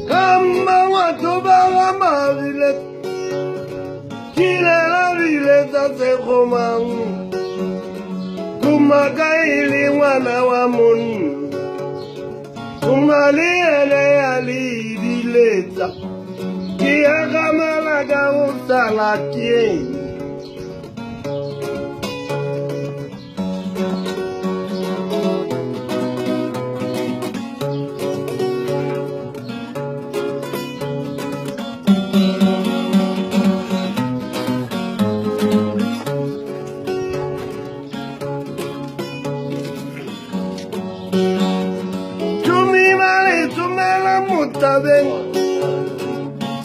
Kama watu bama vile kile la vile tate komangu kumakaili mwana wa munu kumaliele alidileta kia kamalaga usalakie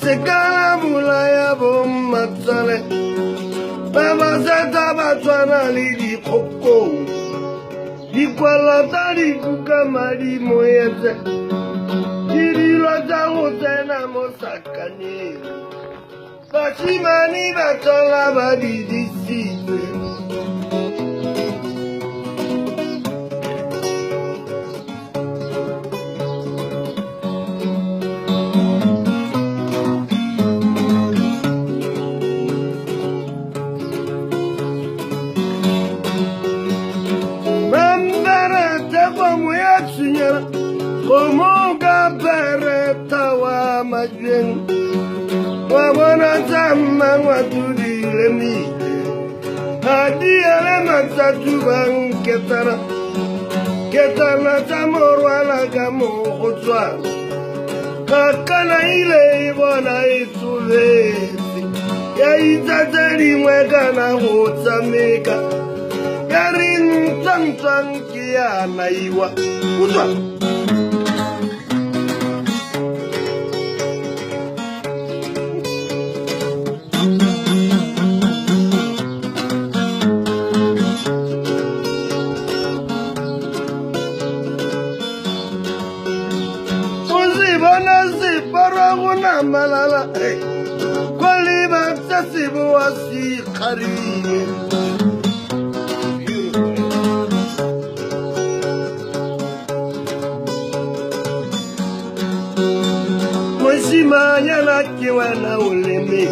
Sekala mulaya bom matsale Baba zeta batwana lidi koko Dikwala tari kukamari moyete Dirilo jango tena mosakane Bachimani batola badidisi Komoga bereta wa majeng Wabona zama watudi lemi Hadi ale matatu bang ketana Ketana tamorwa la gamo kutwa Kakana ile ibona itulezi Ya itateri mweka na hotsameka Yarin tang kia na iwa Kutwa Paraguna malala, Qualiba Tasibu Asi Kari. Moshima Yanakiwana Ulemi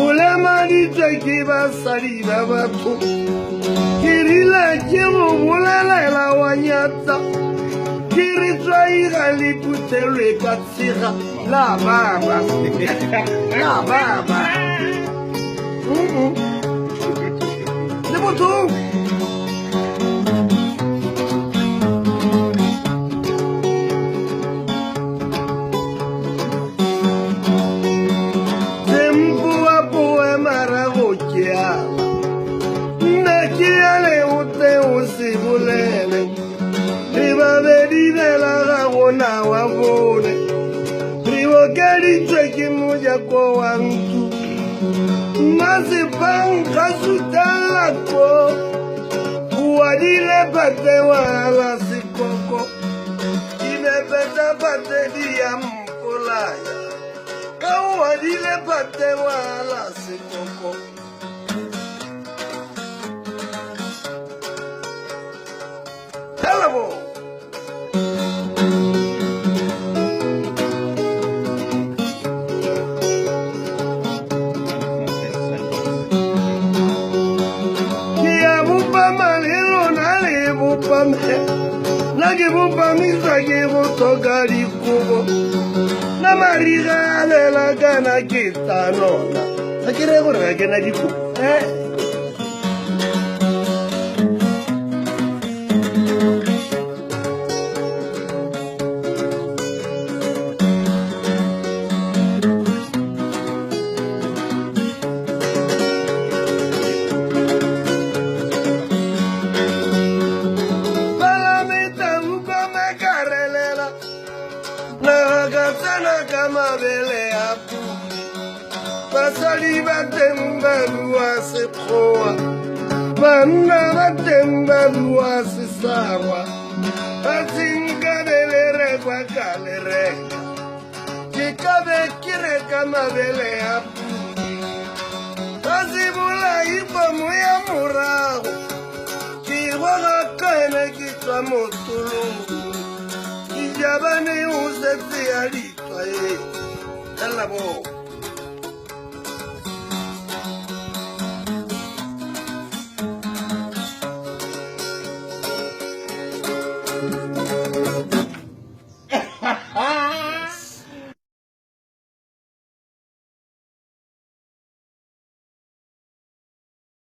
Ulema Dijakiba Sariba Batu Kirila Kimu Ulela Wanyata. Kiri putere katsira la baba la baba c'est bon tout tempo apo maragokia nakiale ute usibulele Riva vedi della ragona wavone Rivo keri cheki muja kwa wantu Masi panga sutala ko Uwadile pate wala sikoko Ime peta pate diya mpolaya Kawadile pate wala sikoko Hello Nagi bupa misagi butogari kubo Na mariga lela gana kita nona Akire gura gana diku Pasali batemba luase proa Bana batemba luase sawa Azinga belere kwa kalere Kikabe kire kama bele apu Azibula ipo muya murao mene kitwa motulu kijabani useti alitwa Yalla bo